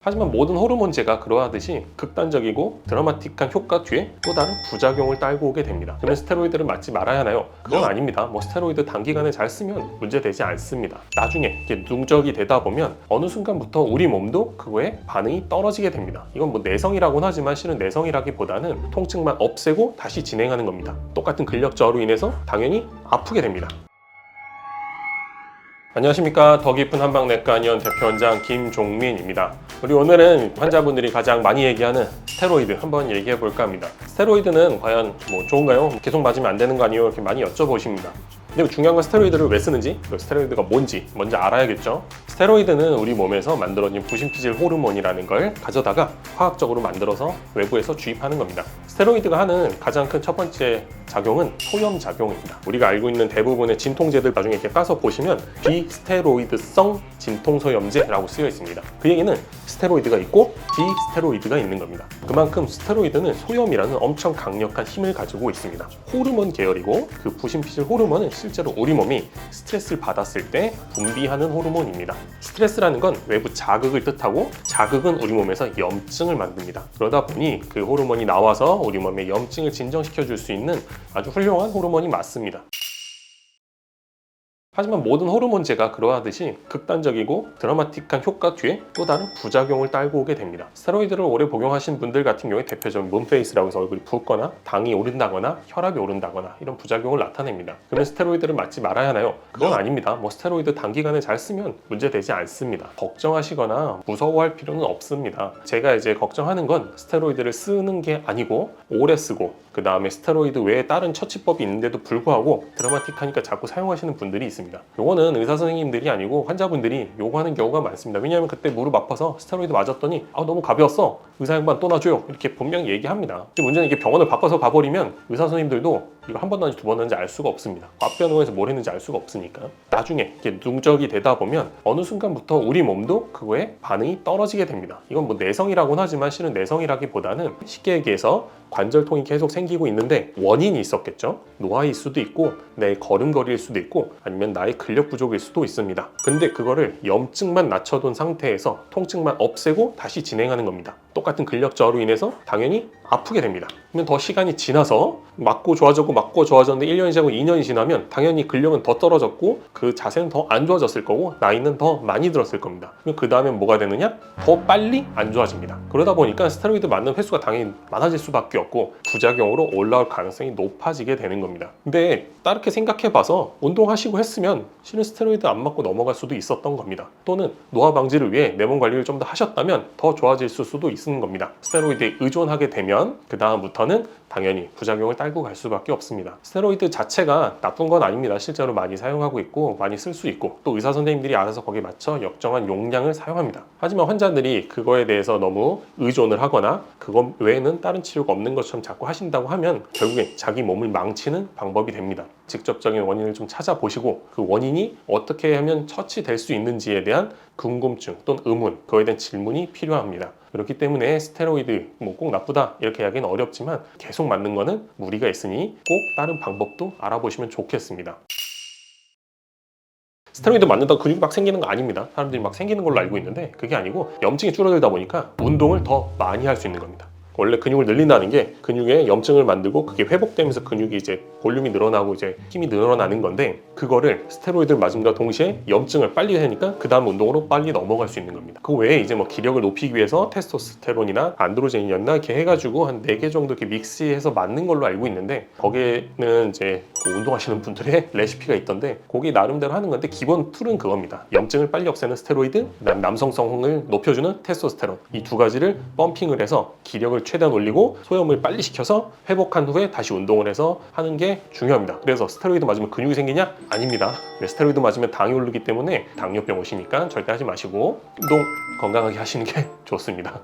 하지만 모든 호르몬제가 그러하듯이 극단적이고 드라마틱한 효과 뒤에 또 다른 부작용을 딸고 오게 됩니다. 그러면 스테로이드를 맞지 말아야 하나요? 그건 아닙니다. 스테로이드 단기간에 잘 쓰면 문제되지 않습니다. 나중에 이게 누적이 되다 보면 어느 순간부터 우리 몸도 그거에 반응이 떨어지게 됩니다. 이건 내성이라고는 하지만 실은 내성이라기보다는 통증만 없애고 다시 진행하는 겁니다. 똑같은 근력 저하로 인해서 당연히 아프게 됩니다. 안녕하십니까. 더 깊은 한방내과 안녕 대표원장 김종민입니다. 우리 오늘은 환자분들이 가장 많이 얘기하는 스테로이드 한번 얘기해 볼까 합니다. 스테로이드는 과연 좋은가요? 계속 맞으면 안 되는 거 아니에요? 이렇게 많이 여쭤보십니다. 근데 중요한 건 스테로이드를 왜 쓰는지, 스테로이드가 뭔지 먼저 알아야겠죠. 스테로이드는 우리 몸에서 만들어진 부신피질 호르몬이라는 걸 가져다가 화학적으로 만들어서 외부에서 주입하는 겁니다. 스테로이드가 하는 가장 큰 첫 번째 작용은 소염작용입니다. 우리가 알고 있는 대부분의 진통제들 나중에 이렇게 까서 보시면 비스테로이드성 진통소염제라고 쓰여 있습니다. 그 얘기는 스테로이드가 있고 비스테로이드가 있는 겁니다. 그만큼 스테로이드는 소염이라는 엄청 강력한 힘을 가지고 있습니다. 호르몬 계열이고 그 부신피질 호르몬은 실제로 우리 몸이 스트레스를 받았을 때 분비하는 호르몬입니다. 스트레스라는 건 외부 자극을 뜻하고 자극은 우리 몸에서 염증을 만듭니다. 그러다 보니 그 호르몬이 나와서 우리 몸의 염증을 진정시켜 줄 수 있는 아주 훌륭한 호르몬이 맞습니다. 하지만 모든 호르몬제가 그러하듯이 극단적이고 드라마틱한 효과 뒤에 또 다른 부작용을 딸고 오게 됩니다. 스테로이드를 오래 복용하신 분들 같은 경우에 대표적인 문페이스라고 해서 얼굴이 붓거나 당이 오른다거나 혈압이 오른다거나 이런 부작용을 나타냅니다. 그러면 스테로이드를 맞지 말아야 하나요? 그건 아닙니다. 스테로이드 단기간에 잘 쓰면 문제되지 않습니다. 걱정하시거나 무서워할 필요는 없습니다. 제가 이제 걱정하는 건 스테로이드를 쓰는 게 아니고 오래 쓰고 그 다음에 스테로이드 외에 다른 처치법이 있는데도 불구하고 드라마틱하니까 자꾸 사용하시는 분들이 있습니다. 요거는 의사 선생님들이 아니고 환자분들이 요구하는 경우가 많습니다. 왜냐하면 그때 무릎 아파서 스테로이드 맞았더니 너무 가벼웠어, 의사 양반 또 놔줘요, 이렇게 분명히 얘기합니다. 근데 문제는 이게 병원을 바꿔서 가버리면 의사 선생님들도 이거 한 번 나는지 두 번 나는지 알 수가 없습니다. 앞변호에서 뭘 했는지 알 수가 없으니까. 나중에 이렇게 누적이 되다 보면 어느 순간부터 우리 몸도 그거에 반응이 떨어지게 됩니다. 이건 내성이라고는 하지만 실은 내성이라기보다는 쉽게 얘기해서 관절통이 계속 생기고 있는데 원인이 있었겠죠. 노화일 수도 있고 내 걸음걸이일 수도 있고 아니면 나의 근력 부족일 수도 있습니다. 근데 그거를 염증만 낮춰둔 상태에서 통증만 없애고 다시 진행하는 겁니다. 똑같은 근력 저하로 인해서 당연히 아프게 됩니다. 그러면 더 시간이 지나서 맞고 좋아졌는데 1년이 지나고 2년이 지나면 당연히 근력은 더 떨어졌고 그 자세는 더 안 좋아졌을 거고 나이는 더 많이 들었을 겁니다. 그럼 그 다음에 뭐가 되느냐? 더 빨리 안 좋아집니다. 그러다 보니까 스테로이드 맞는 횟수가 당연히 많아질 수밖에 없고 부작용으로 올라올 가능성이 높아지게 되는 겁니다. 근데 다르게 생각해봐서 운동하시고 했으면 실은 스테로이드 안 맞고 넘어갈 수도 있었던 겁니다. 또는 노화 방지를 위해 내 몸 관리를 좀 더 하셨다면 더 좋아질 수도 있는 겁니다. 스테로이드에 의존하게 되면 그 다음부터는 당연히 부작용을 딸고 갈 수밖에 없습니다. 스테로이드 자체가 나쁜 건 아닙니다. 실제로 많이 사용하고 있고 많이 쓸 수 있고 또 의사 선생님들이 알아서 거기에 맞춰 역정한 용량을 사용합니다. 하지만 환자들이 그거에 대해서 너무 의존을 하거나 그것 외에는 다른 치료가 없는 것처럼 자꾸 하신다고 하면 결국엔 자기 몸을 망치는 방법이 됩니다. 직접적인 원인을 좀 찾아보시고 그 원인이 어떻게 하면 처치될 수 있는지에 대한 궁금증 또는 의문, 그거에 대한 질문이 필요합니다. 그렇기 때문에 스테로이드 꼭 나쁘다 이렇게 하기는 어렵지만 계속 맞는 거는 무리가 있으니 꼭 다른 방법도 알아보시면 좋겠습니다. 스테로이드 맞는다고 근육이 막 생기는 거 아닙니다. 사람들이 막 생기는 걸로 알고 있는데 그게 아니고 염증이 줄어들다 보니까 운동을 더 많이 할 수 있는 겁니다. 원래 근육을 늘린다는 게 근육에 염증을 만들고 그게 회복되면서 근육이 이제 볼륨이 늘어나고 이제 힘이 늘어나는 건데 그거를 스테로이드를 맞음과 동시에 염증을 빨리 하니까 그 다음 운동으로 빨리 넘어갈 수 있는 겁니다. 그 외에 이제 기력을 높이기 위해서 테스토스테론이나 안드로겐이었나 이렇게 해가지고 한 4개 정도 이렇게 믹스해서 맞는 걸로 알고 있는데 거기에는 이제 운동하시는 분들의 레시피가 있던데 거기 나름대로 하는 건데 기본 툴은 그겁니다. 염증을 빨리 없애는 스테로이드, 그다음 남성성을 높여주는 테스토스테론, 이 두 가지를 펌핑을 해서 기력을 최대한 올리고 소염을 빨리 시켜서 회복한 후에 다시 운동을 해서 하는 게 중요합니다. 그래서 스테로이드 맞으면 근육이 생기냐? 아닙니다. 스테로이드 맞으면 당이 오르기 때문에 당뇨병 오시니까 절대 하지 마시고 운동 건강하게 하시는 게 좋습니다.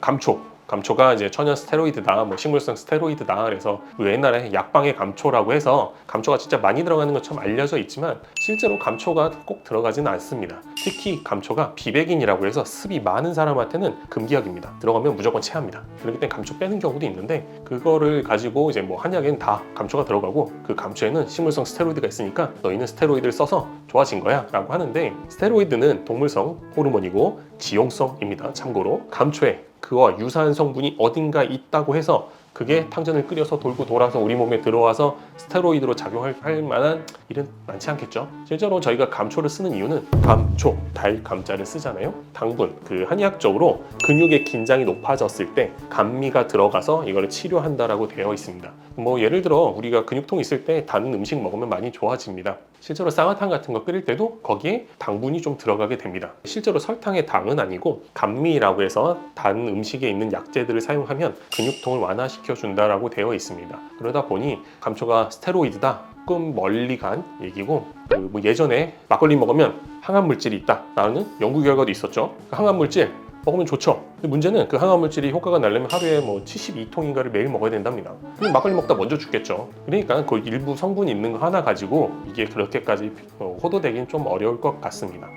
감초, 감초가 이제 천연 스테로이드다, 뭐 식물성 스테로이드다. 그래서 옛날에 약방의 감초라고 해서 감초가 진짜 많이 들어가는 것처럼 알려져 있지만 실제로 감초가 꼭 들어가지는 않습니다. 특히 감초가 비백인이라고 해서 습이 많은 사람한테는 금기약입니다. 들어가면 무조건 체합니다. 그렇기 때문에 감초 빼는 경우도 있는데 그거를 가지고 이제 뭐 한약에는 다 감초가 들어가고 그 감초에는 식물성 스테로이드가 있으니까 너희는 스테로이드를 써서 좋아진 거야 라고 하는데, 스테로이드는 동물성 호르몬이고 지용성입니다. 참고로 감초에 그와 유사한 성분이 어딘가 있다고 해서 그게 탕전을 끓여서 돌고 돌아서 우리 몸에 들어와서 스테로이드로 작용할 만한 일은 많지 않겠죠. 실제로 저희가 감초를 쓰는 이유는 감초, 달감자를 쓰잖아요. 당분, 그 한의학적으로 근육의 긴장이 높아졌을 때 감미가 들어가서 이거를 치료한다라고 되어 있습니다. 뭐 예를 들어 우리가 근육통 있을 때 단 음식 먹으면 많이 좋아집니다. 실제로 쌍화탕 같은 거 끓일 때도 거기에 당분이 좀 들어가게 됩니다. 실제로 설탕의 당은 아니고 감미라고 해서 단 음식에 있는 약재들을 사용하면 근육통을 완화시켜준다라고 되어 있습니다. 그러다 보니 감초가 스테로이드다, 조금 멀리 간 얘기고, 뭐 예전에 막걸리 먹으면 항암물질이 있다라는 연구 결과도 있었죠. 항암물질 먹으면 좋죠. 근데 문제는 그 항암물질이 효과가 나려면 하루에 뭐 72통인가를 매일 먹어야 된답니다. 그럼 막걸리 먹다 먼저 죽겠죠. 그러니까 그 일부 성분이 있는 거 하나 가지고 이게 그렇게까지 호도되긴 좀 어려울 것 같습니다.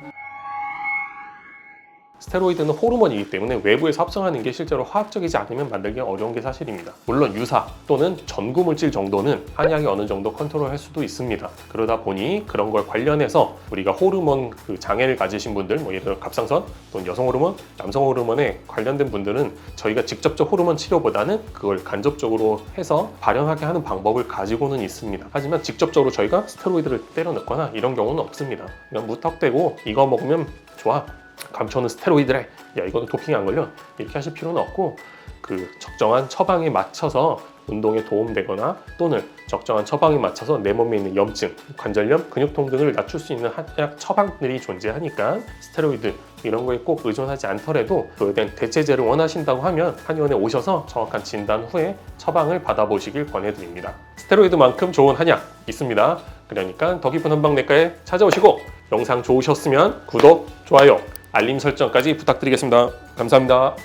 스테로이드는 호르몬이기 때문에 외부에서 합성하는 게 실제로 화학적이지 않으면 만들기 어려운 게 사실입니다. 물론 유사 또는 전구물질 정도는 한약이 어느 정도 컨트롤할 수도 있습니다. 그러다 보니 그런 걸 관련해서 우리가 호르몬 그 장애를 가지신 분들, 뭐 예를 들어 갑상선 또는 여성 호르몬, 남성 호르몬에 관련된 분들은 저희가 직접적 호르몬 치료보다는 그걸 간접적으로 해서 발현하게 하는 방법을 가지고는 있습니다. 하지만 직접적으로 저희가 스테로이드를 때려 넣거나 이런 경우는 없습니다. 그냥 무턱대고 이거 먹으면 좋아, 감초는 스테로이드래, 야 이거는 도핑이 안 걸려, 이렇게 하실 필요는 없고, 그 적정한 처방에 맞춰서 운동에 도움되거나 또는 적정한 처방에 맞춰서 내 몸에 있는 염증, 관절염, 근육통 등을 낮출 수 있는 한약 처방들이 존재하니까 스테로이드 이런 거에 꼭 의존하지 않더라도 그에 대한 대체제를 원하신다고 하면 한의원에 오셔서 정확한 진단 후에 처방을 받아보시길 권해드립니다. 스테로이드만큼 좋은 한약 있습니다. 그러니까 더 깊은 한방내과에 찾아오시고, 영상 좋으셨으면 구독, 좋아요, 알림 설정까지 부탁드리겠습니다. 감사합니다.